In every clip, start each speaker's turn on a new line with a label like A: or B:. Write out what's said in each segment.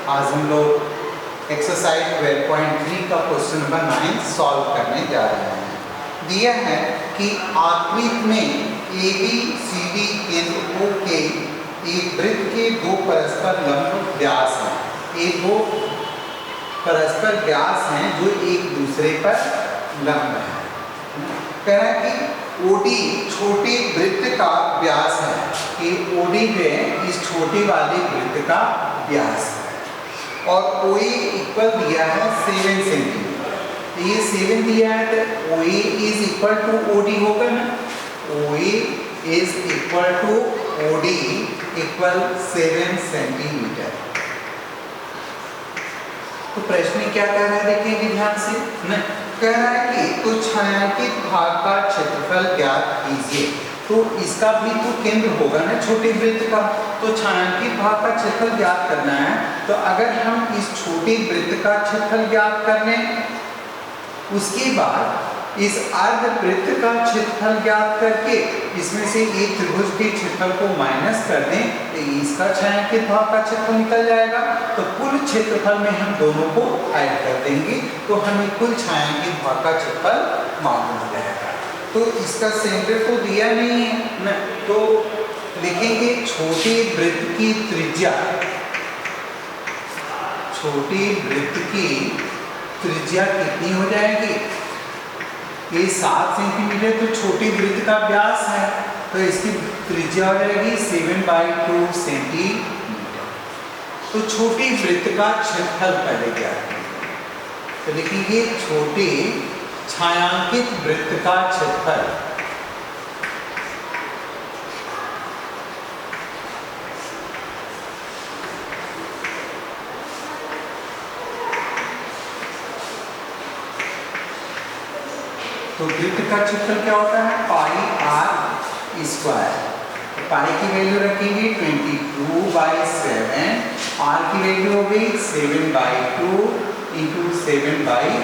A: आज हम लोग एक्सरसाइज 12.3 का क्वेश्चन नंबर 9 सॉल्व करने जा रहे हैं। दिया है कि आकृति में ए बी सी डी केंद्र O के एक वृत्त के दो परस्पर लंब व्यास हैं। ये दो परस्पर व्यास हैं जो एक दूसरे पर लंब हैं। कह रहा है कि OD छोटे वृत्त का व्यास है कि OD जो है इस छोटे वाले वृत्त का व्यास है और OA इक्वल दिया है 7 सेंटीमीटर। ये 7 दिया है तो OA is equal to OD होगा ना। OA is equal to OD equal 7 centimetre. तो प्रश्न क्या कह रहा है देखिए ध्यान से न, कह रहा है कि तो छायांकित भाग का क्षेत्रफल ज्ञात कीजिए। तो इसका भी तो केंद्र होगा ना छोटे वृत्त का, तो छायांकित भाग का क्षेत्रफल ज्ञात करना है। तो अगर हम इस छोटे वृत्त का क्षेत्रफल ज्ञात कर लें, उसके बाद इस अर्ध वृत्त का क्षेत्रफल ज्ञात करके इसमें से एक त्रिभुज के क्षेत्रफल को माइनस कर दें तो इसका छायांकित भाग का क्षेत्रफल निकल जाएगा। तो कुल क्षेत्रफल में हम दोनों को ऐड कर देंगे तो हमें कुल छायांकित भाग का क्षेत्रफल मालूम हो जाएगा। तो इसका सेंटर तो दिया नहीं है न, तो लिखेंगे छोटे वृत्त की त्रिज्या, छोटे वृत्त की त्रिज्या कितनी हो जाएगी? ये 7 सेंटीमीटर तो छोटे वृत्त का व्यास है, तो इसकी त्रिज्या हो जाएगी 7/2 सेंटीमीटर। तो छोटे वृत्त का क्षेत्रफल पहले ज्ञात करेंगे, तो लिखेंगे छोटे छायांकित वृत्त का क्षेत्रफल। तो वृत्त का क्षेत्रफल क्या होता है? पाई r स्क्वायर। तो पाई की वैल्यू रखेंगे 22/7, r की वैल्यू हो गई 7/2 इंटू 7/2।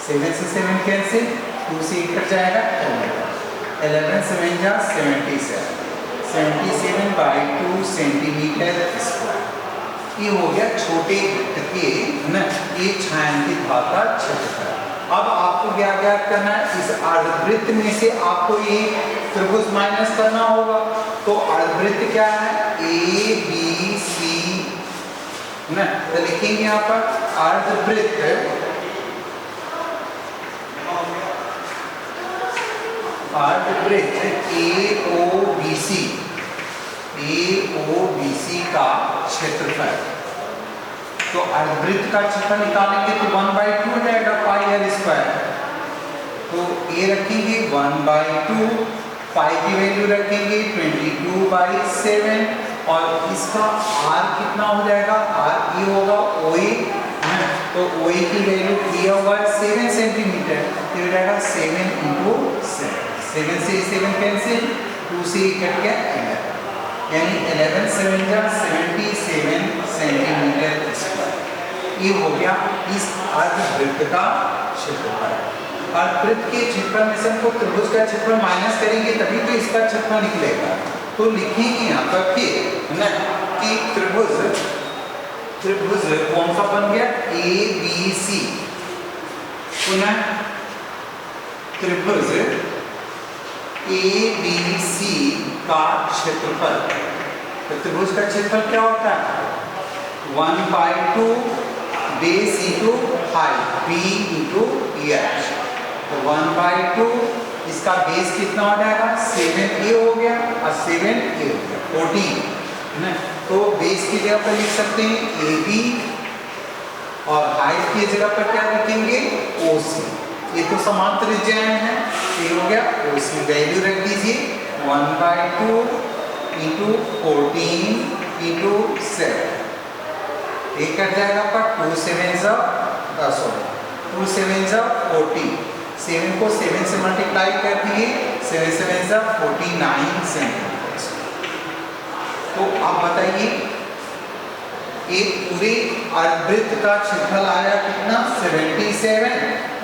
A: 7 से 7 कैंसिल, 2 से 8 कट जाएगा 11 7 जा 77, 77/2 सेंटीमीटर स्क्वायर। ये हो गया छोटे वृत्त के ना एक छायांकित भाग का क्षेत्रफल। अब आपको क्या ज्ञात करना है? इस अर्धवृत्त में से आपको ये त्रिभुज माइनस करना होगा। तो अर्धवृत्त क्या है? ABC ना, तो लिखेंगे यहाँ पर अर्धवृत्त AOBC का क्षेत्रफल। तो अर्धवृत्त का क्षेत्रफल निकालेंगे तो 1/2 हो जाएगा पाई r स्क्वायर। तो ये रखेंगे 1/2, पाई की वैल्यू रखेंगे 22/7 और इसका r कितना हो जाएगा? r ये होगा OA, तो OA की वैल्यू दिया हुआ है 7 सेंटीमीटर, तो हो जाएगा 7 × 7, 7 से 7 कैंसिल, 2 से कट गया 11, यानी 11 7 जा 77 सेंटीमीटर स्क्वायर। ये हो गया इस अर्धवृत्त का क्षेत्रफल। अर्धवृत्त के क्षेत्रफल में से हमको त्रिभुज का क्षेत्रफल माइनस करेंगे तभी तो इसका क्षेत्रफल निकलेगा। तो लिखेंगे यहाँ पर कि त्रिभुज कौन सा बन गया? ABC। पुनः त्रिभुज ABC का क्षेत्रफल। तो त्रिभुज का क्षेत्रफल क्या होता है? 1/2 base into height B into h। तो 1/2 इसका बेस कितना हो जाएगा? 7a हो गया और 7a हो गया 14 है। तो बेस की जगह पर लिख सकते हैं AB और हाइट की जगह पर क्या लिखेंगे? OC। ये तो समान त्रिज्याएं हैं, ये हो गया OC। वैल्यू रख दीजिए 1/2 इंटू 14 इंटू 7, एक कट जाएगा आपका 2 7 जा 40, 7 को 7 से मल्टीप्लाई कर दिए 7 7 जा 49 सेंटीमीटर। तो आप बताइए एक पूरे अर्धवृत्त का क्षेत्रफल आया कितना? 77।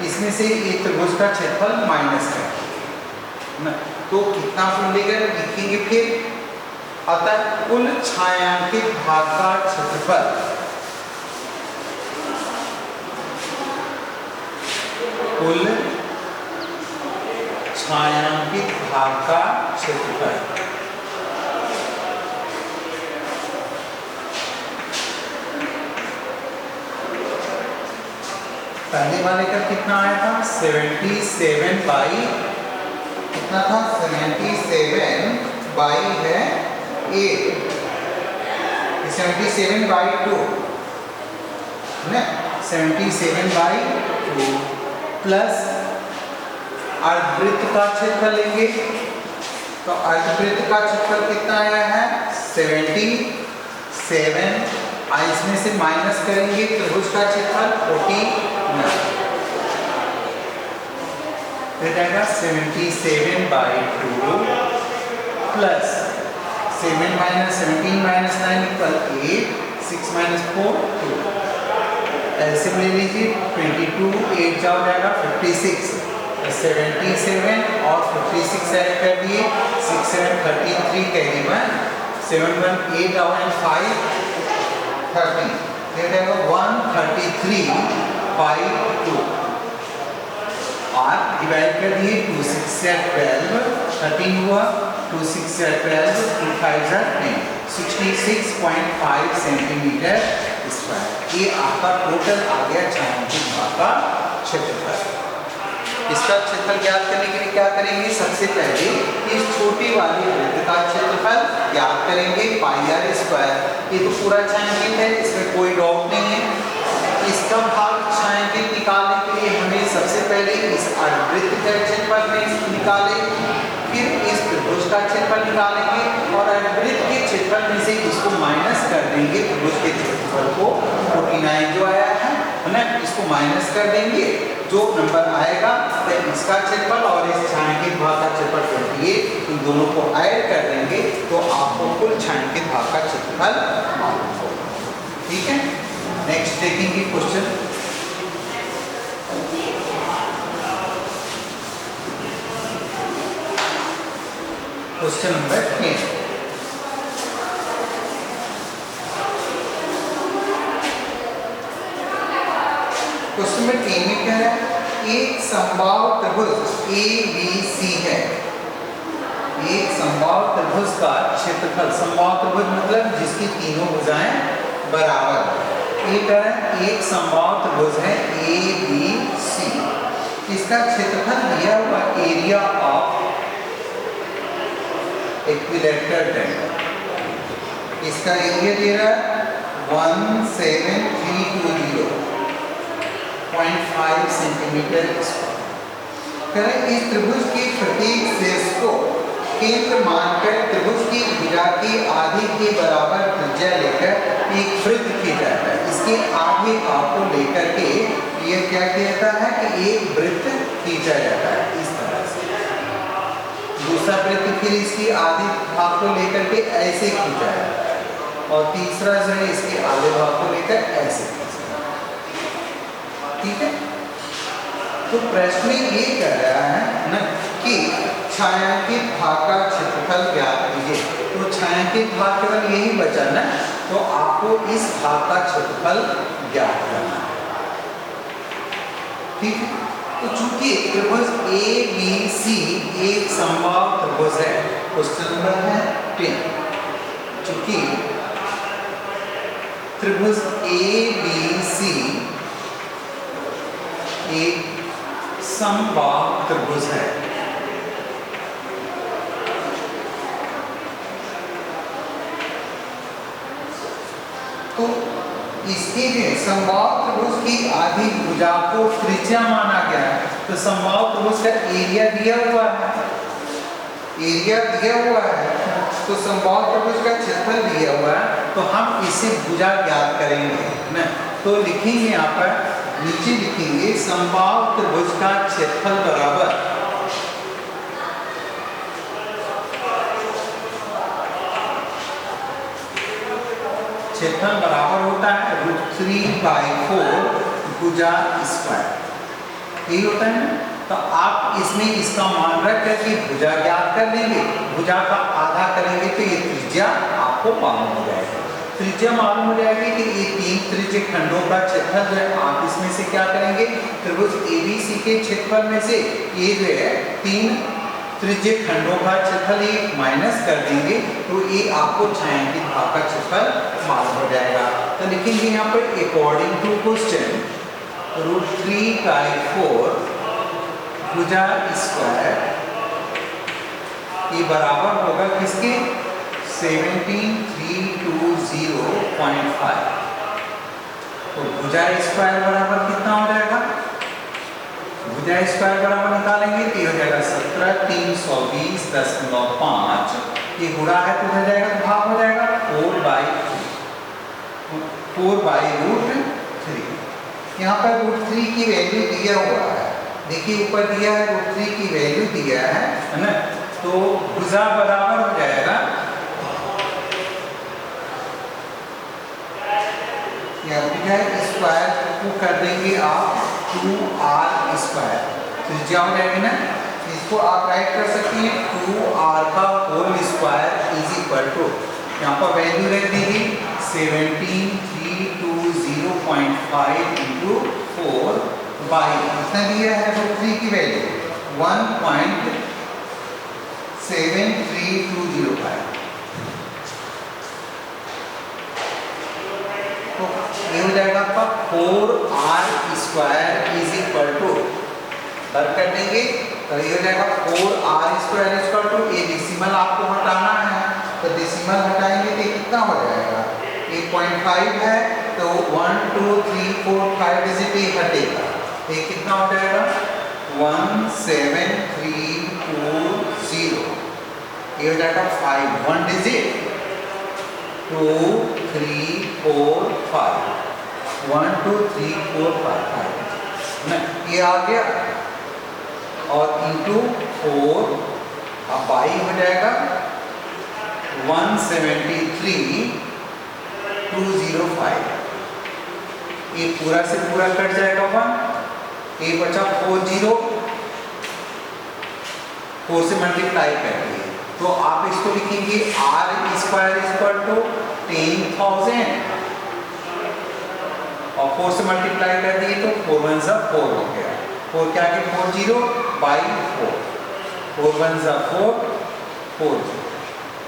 A: इसमें से एक त्रिभुज का क्षेत्रफल माइनस कर, तो कितना मिलेगा? लिखेंगे फिर अतः कुल छायांकित भाग का क्षेत्रफल पहले वाले का कितना आया था 77 बाई कितना था 77 बाई है 8 77 बाई 2 है 77 बाई 2 प्लस अर्धवृत्त का क्षेत्रफल लेंगे तो अर्धवृत्त का क्षेत्रफल कितना आया है 77 इसमें से माइनस करेंगे त्रिभुज का क्षेत्रफल 49 फिर जाएगा 77 by 2 plus 7 minus 17 minus 9 equal 8 6 minus 4 2 LCM ले लीजिए 22 8 जाओ जाएगा 56 77 और 56 ऐड कर दिए 6 7 13 3 कैरी 1 7 1 8 और 5 30 ये जाएगा 133 बाई 2 और डिवाइड कर दिए 2 6 से 12 13 हुआ 2 6 से 12 2 5 10 66.5 सेंटीमीटर स्क्वायर। ये आपका टोटल आ गया छायांकित भाग का क्षेत्रफल। इसका क्षेत्रफल ज्ञात करने के लिए क्या करेंगे सबसे पहले इस छोटी वाली वृत्त का क्षेत्रफल ज्ञात करेंगे पाई आर स्क्वायर। ये तो पूरा छायांकित है इसमें कोई डाउट नहीं है। इसका भाग छायांकित निकालने के लिए हमें सबसे पहले इस अर्धवृत्त का क्षेत्रफल में निकालें फिर इस त्रिभुज का क्षेत्रफल निकालेंगे और अर्धवृत्त के क्षेत्रफल में से इसको माइनस कर देंगे त्रिभुज के क्षेत्रफल को 49 जो आया है ना इसको माइनस कर देंगे जो नंबर आएगा तो इसका क्षेत्रफल और इस छायांकित भाग का क्षेत्रफल 28 इन दोनों को ऐड कर देंगे तो आपको कुल छायांकित भाग का क्षेत्रफल मालूम होगा। ठीक है नेक्स्ट देखेंगे क्वेश्चन नंबर 10 क्वेश्चन नंबर 3 में क्या है एक समबाहु त्रिभुज ABC है। एक समबाहु त्रिभुज का क्षेत्रफल समबाहु त्रिभुज मतलब जिसकी तीनों भुजाएं बराबर एक समबाहु त्रिभुज है ABC इसका क्षेत्रफल दिया हुआ एरिया ऑफ इक्विलैटरल ट्रायंगल इसका एरिया दे रहा है 17320.5 सेंटीमीटर स्क्वायर। इस त्रिभुज के प्रत्येक शीर्ष को केंद्र मानकर त्रिभुज की भुजा की आधे के बराबर त्रिज्या लेकर एक वृत्त खींचा जाता है। इसके आधे भाग को लेकर के ये क्या कहता है कि एक वृत्त खींचा जाता है इस तरह से। दूसरा वृत्त फिर इसकी आधे भाग को लेकर के ऐसे खींचा जाता है और तीसरा जो है इसके आधे भाग को लेकर ऐसे खींचा। ठीक है तो प्रश्न में ये कह रहा है ना कि छायांकित भाग का क्षेत्रफल ज्ञात कीजिए। तो छायांकित भाग केवल यही बचा ना तो आपको इस भाग का क्षेत्रफल ज्ञात करना है। ठीक है तो चूंकि त्रिभुज ABC एक समबाहु त्रिभुज है क्वेश्चन नंबर है 10 चूंकि त्रिभुज ABC एक समबाहु त्रिभुज है तो इसके लिए समबाहु त्रिभुज की आधी भुजा को त्रिज्या माना गया है। तो समबाहु त्रिभुज का एरिया दिया हुआ है तो समबाहु त्रिभुज का क्षेत्रफल दिया हुआ है तो हम इसे भुजा ज्ञात करेंगे ना तो लिखेंगे यहाँ पर नीचे लिखेंगे समबाहु त्रिभुज का क्षेत्रफल बराबर क्षेत्रफल बराबर होता है √3/4 भुजा स्क्वायर यही होता है ना तो आप इसमें इसका मान रख करके भुजा ज्ञात कर लेंगे, भुजा का आधा करेंगे तो ये त्रिज्या आपको मालूम हो जाएगा। त्रिज्या मालूम हो जाएगी कि ये 3 त्रिज्य खंडों का क्षेत्रफल जो है आप इसमें से क्या करेंगे, त्रिभुज ABC के क्षेत्रफल में से ये जो है 3 त्रिज्य खंडों का क्षेत्रफल ये माइनस कर देंगे तो ये आपको छायांकित भाग का क्षेत्रफल मालूम हो जाएगा। तो लिखेंगे यहाँ पर अकॉर्डिंग टू क्वेश्चन √3/4 भुजा स्क्वायर ये बराबर होगा किसके 17320.5। तो भुजा स्क्वायर बराबर कितना हो जाएगा, भुजा स्क्वायर बराबर निकालेंगे तो ये हो जाएगा 17320.5 ये गुणा है तो हो जाएगा तो भाग हो जाएगा 4/√3। यहाँ पर √3 की वैल्यू दिया हुआ है, देखिए ऊपर दिया है √3 की वैल्यू दिया है ना, तो भुजा बराबर हो जाएगा भुजा स्क्वायर को कर देंगे आप 2r², त्रिज्या हो जाएगी ना, इसको आप राइट कर सकते हैं 2r का whole square is equal to यहाँ पर वैल्यू रख दीजिए 17320.5 इंटू 4 बाई कितना दिया है √3 की वैल्यू 1.73205। तो ये हो जाएगा आपका 4r² is equal to work कर देंगे तो ये हो जाएगा 4r² इक्वल टू ये डेसिमल आपको हटाना है तो डेसिमल हटाएंगे तो कितना हो जाएगा 8.5 है तो 1 2 3 4 5 डिजिट ये हटेगा ये कितना हो जाएगा 17320 ये हो जाएगा 5 1 डिजिट 2 3 4 5 1 2 3 4 5 ना ये आ गया और इंटू 4 अब बाई हो जाएगा 173,205 ये पूरा से पूरा कट जाएगा 1 ये बचा 40 4 से मल्टीप्लाई करेंगे तो आप इसको लिखेंगे r² इक्वल टू 10,000 और 4 से मल्टीप्लाई कर दिए तो 4 1 ज़ा 4 हो गया 4 क्या के 40 बाई 4 4 1 ज़ा 4 4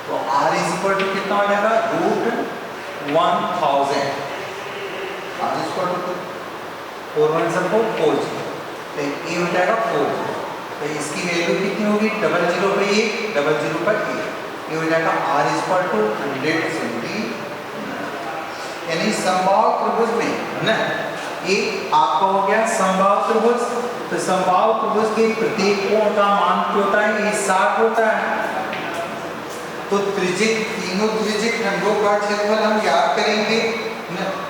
A: तो r इज इक्वल टू कितना हो जाएगा √1000 r इज इक्वल टू 4 1 ज़ा 4 4 तो ये हो जाएगा 4 तो इसकी वैल्यू कितनी होगी 00 पे 1 00 पर 1 ये हो जाएगा r is equal to 100 centi यानी समबाहु त्रिभुज में ना ये आपका हो गया समबाहु त्रिभुज तो समबाहु त्रिभुज के प्रत्येक कोण का मान क्या होता है ये 60 होता है तो तीनों त्रिज्यक खंडों का क्षेत्रफल हम याद करेंगे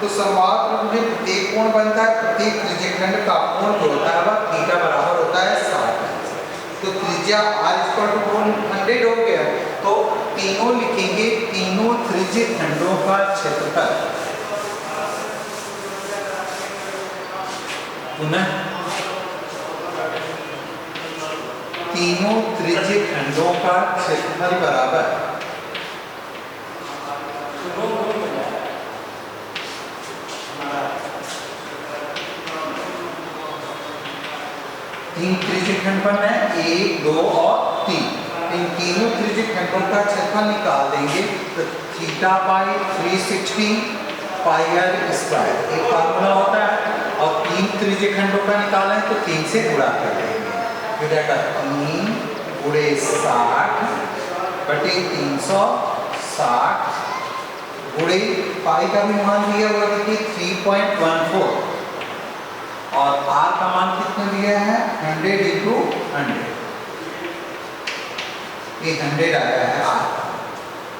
A: तो समबाहु त्रिभुज में प्रत्येक कोण बनता है प्रत्येक त्रिज्यक खंड का कोण जो होता है वह थीटा बराबर होता है 60 तो त्रिज्या r इक्वल टू 100 हो गया तो तीनों लिखेंगे तीनों त्रिज्यक खंडों का क्षेत्रफल पुनः तीनों त्रिज्यक खंडों का क्षेत्रफल बराबर तीन त्रिज्यक खंड बनना है 1 2 और 3 इन तीनों त्रिज्यक खंडों का क्षेत्रफल निकाल देंगे तो theta by 360 pi r square एक फार्मूला होता है और तीन त्रिज्यक खंडों का निकाला है तो 3 से गुणा कर देंगे तो जाएगा 3 गुणे 60 बटे 360 गुणे पाई का भी मान दिया हुआ देखिए 3.14 और r का मान कितना दिया है 100 इंटू 100 ये 100 आया है r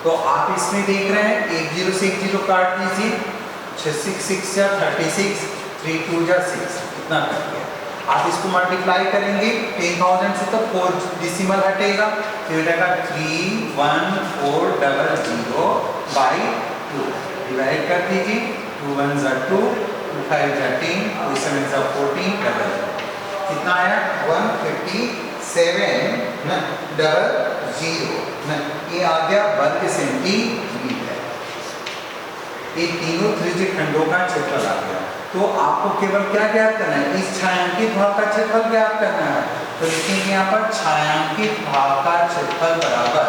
A: तो आप इसमें देख रहे हैं 1 0 से 1 0 काट दीजिए 6 6 6 या 36 3 2 जा 6 इतना कर दिया आप इसको मल्टीप्लाई करेंगे 10,000 से तो 4 डेसिमल हटेगा तो हो जाएगा 31400 बाई 2 डिवाइड कर दीजिए 2 1 ज़ा 2 2 5 ज़ा 10 2 7 ज़ा 14 डबल कितना आया 157.00 ना, ये आ गया वर्ग सेंटीमीटर। ये तीनों त्रिज्यीय खंडों का क्षेत्रफल आ गया। तो आपको केवल क्या ज्ञात करना है, इस छायांकित भाग का क्षेत्रफल ज्ञात करना है। तो लिखेंगे यहाँ पर छायांकित भाग का क्षेत्रफल बराबर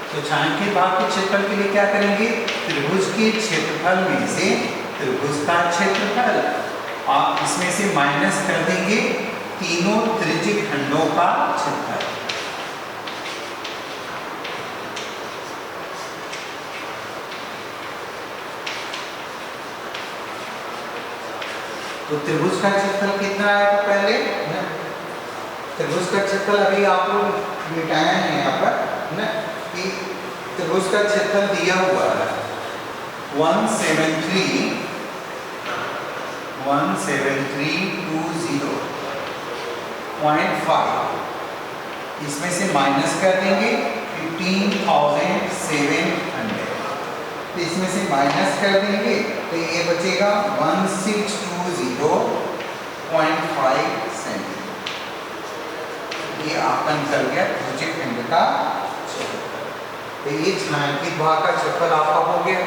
A: तो छायांकित भाग के क्षेत्रफल के लिए क्या करेंगे, त्रिभुज के क्षेत्रफल में से त्रिभुज का क्षेत्रफल आप इसमें से माइनस कर देंगे तीनों त्रिज्यीय खंडों का क्षेत्रफल। तो त्रिभुज का क्षेत्रफल कितना आएगा पहले ना, त्रिभुज का क्षेत्रफल अभी आप लोग मिटाया है यहाँ पर ना, कि त्रिभुज का क्षेत्रफल दिया हुआ है 17320.5, इसमें से माइनस कर देंगे 15,700, तो इसमें से माइनस कर देंगे तो ये बचेगा 1620.5 सेंटीमीटर। ये आपका निकल गया त्रिज्यीय खंड का क्षेत्रफल। तो ये छायांकित भाग का क्षेत्रफल आपका हो गया।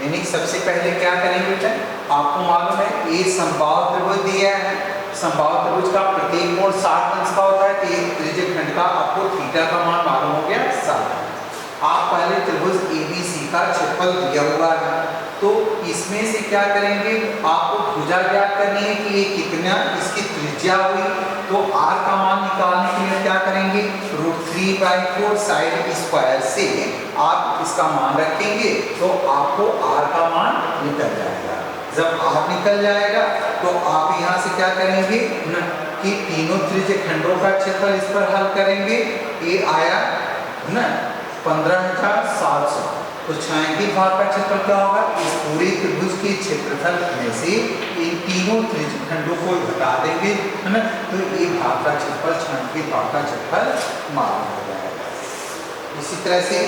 A: यानी सबसे पहले क्या करेंगे बेटा, आपको मालूम है ये समबाहु त्रिभुज दिया है, समबाहु त्रिभुज का प्रत्येक कोण 60 अंश का होता है। तो ये त्रिज्यीय खंड का आपको थीटा का मान मालूम हो गया 60। आप पहले त्रिभुज ABC का क्षेत्रफल दिया हुआ है, तो इसमें से क्या करेंगे, आपको भुजा ज्ञात करनी है कि ये कितना इसकी त्रिज्या हुई। तो r का मान निकालने के लिए क्या करेंगे, √3/4 साइड स्क्वायर से आप इसका मान रखेंगे तो आपको r का मान निकल जाएगा। जब r निकल जाएगा तो आप यहाँ से क्या करेंगे ना, कि तीनों त्रिज्यीय खंडों का क्षेत्रफल इस पर हल करेंगे। ये आया ना 15,700। तो छायांकित भाग का क्षेत्रफल क्या होगा, इस पूरे त्रिभुज के क्षेत्रफल में से इन तीनों त्रिज्यीय खंडों को घटा देंगे है ना, तो ये भाग का क्षेत्रफल छायांकित भाग का क्षेत्रफल मालूम हो जाएगा। इसी तरह से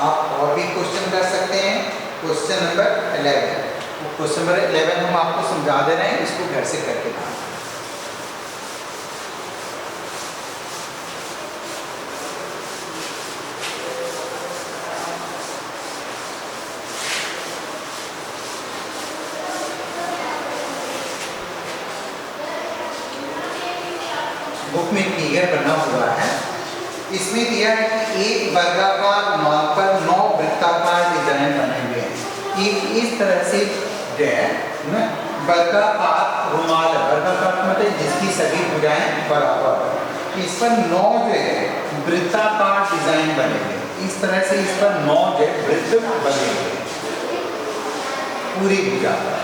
A: आप और भी क्वेश्चन कर सकते हैं। क्वेश्चन नंबर 11, क्वेश्चन नंबर 11 हम आपको समझा दे रहे हैं, इसको घर से करके दिखाएं। बुक में फिगर बना हुआ है, इसमें दिया है कि एक वर्गाकार रुमाल पर 9 वृत्ताकार डिजाइन बने हुए हैं। ये इस तरह से वर्गाकार रुमाल है, वर्गाकार मतलब जिसकी सभी भुजाएं बराबर है। इस पर 9 जो है वृत्ताकार डिजाइन बने हुए हैं। इस तरह से इस पर 9 जो वृत्त बने हुए हैं, पूरी भुजा पर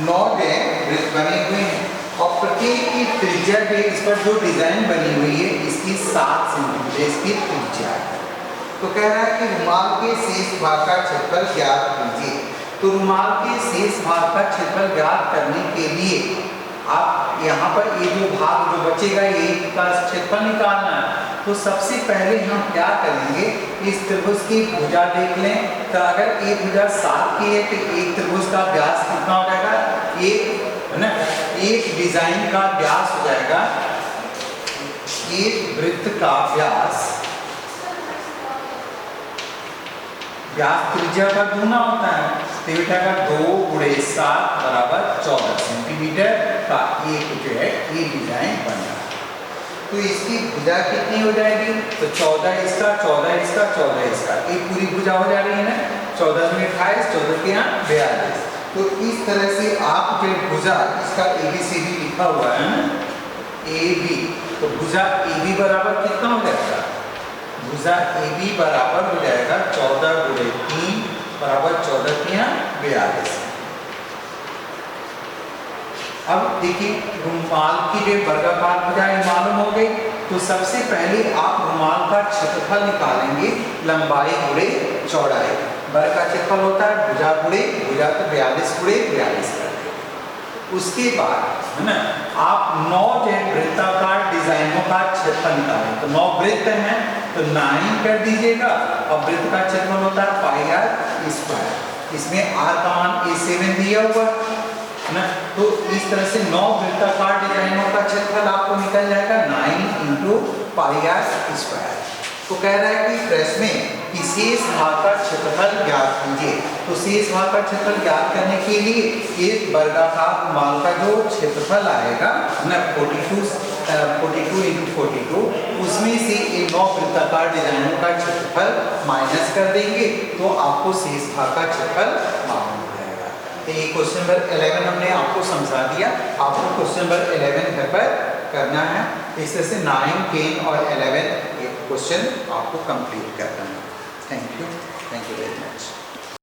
A: 9 जो वृत्त बने हुए हैं और प्रत्येक की त्रिज्या के इस पर जो डिजाइन बनी हुई है इसकी 7 सेंटीमीटर इसकी त्रिज्या है। तो कह रहा है कि रुमाल के शेष भाग का क्षेत्रफल ज्ञात कीजिए। तो रुमाल के शेष भाग का क्षेत्रफल ज्ञात करने के लिए आप यहाँ पर ये जो भाग जो बचेगा ये का क्षेत्रफल निकालना है। तो सबसे पहले हम क्या करेंगे, इस त्रिभुज की भुजा देख लें। तो अगर एक भुजा 7 की है तो एक त्रिभुज का व्यास कितना हो जाएगा, एक है ना, एक डिजाइन का व्यास हो जाएगा, एक वृत्त का व्यास त्रिज्या का गुना होता है। तो बेटा का 2 × 7 बराबर 14 सेंटीमीटर का एक जो है ये डिजाइन बन रहा है। तो इसकी भुजा कितनी हो जाएगी, तो 14 इसका 14 इसका 14 इसका, ये पूरी भुजा हो जा रही है ना, 14 में 28 14 के यहाँ 42। तो इस तरह से आप जो भुजा इसका ABCD लिखा हुआ है ना, AB, तो भुजा AB बराबर कितना हो जाएगा, भुजा AB बराबर हो जाएगा 14 × 3 बराबर 14 के यहाँ 42। अब देखिए रुमाल की जो वर्गाकार भुजाएं मालूम हो गई। तो सबसे पहले आप रुमाल का क्षेत्रफल निकालेंगे, लंबाई गुणे चौड़ाई। वर्ग का क्षेत्रफल होता है भुजा गुणे भुजा, तो 42 × 42 करते। उसके बाद है ना आप 9 जो वृत्ताकार डिजाइनों का क्षेत्रफल निकालें। तो 9 वृत्त हैं तो 9 कर दीजिएगा और वृत्त का क्षेत्रफल होता है πr²। इसमें r का मान a7 दिया हुआ है ना, तो इस तरह से 9 वृत्ताकार डिजाइनों का क्षेत्रफल आपको निकल जाएगा 9 × πr²। तो कह रहा है कि प्रश्न में कि शेष भाग का क्षेत्रफल ज्ञात कीजिए। तो शेष भाग का क्षेत्रफल ज्ञात करने के लिए एक वर्गाकार रुमाल का जो क्षेत्रफल आएगा ना 42 × 42, उसमें से ये 9 वृत्ताकार डिजाइनों का क्षेत्रफल माइनस कर देंगे तो आपको शेष भाग का क्षेत्रफल मालूम हो जाएगा। तो ये क्वेश्चन नंबर 11 हमने आपको समझा दिया। आपको क्वेश्चन नंबर 11 घर पर करना है। इस तरह से 9, 10 और 11 ये क्वेश्चन आपको कंप्लीट करना है। Thank you very much.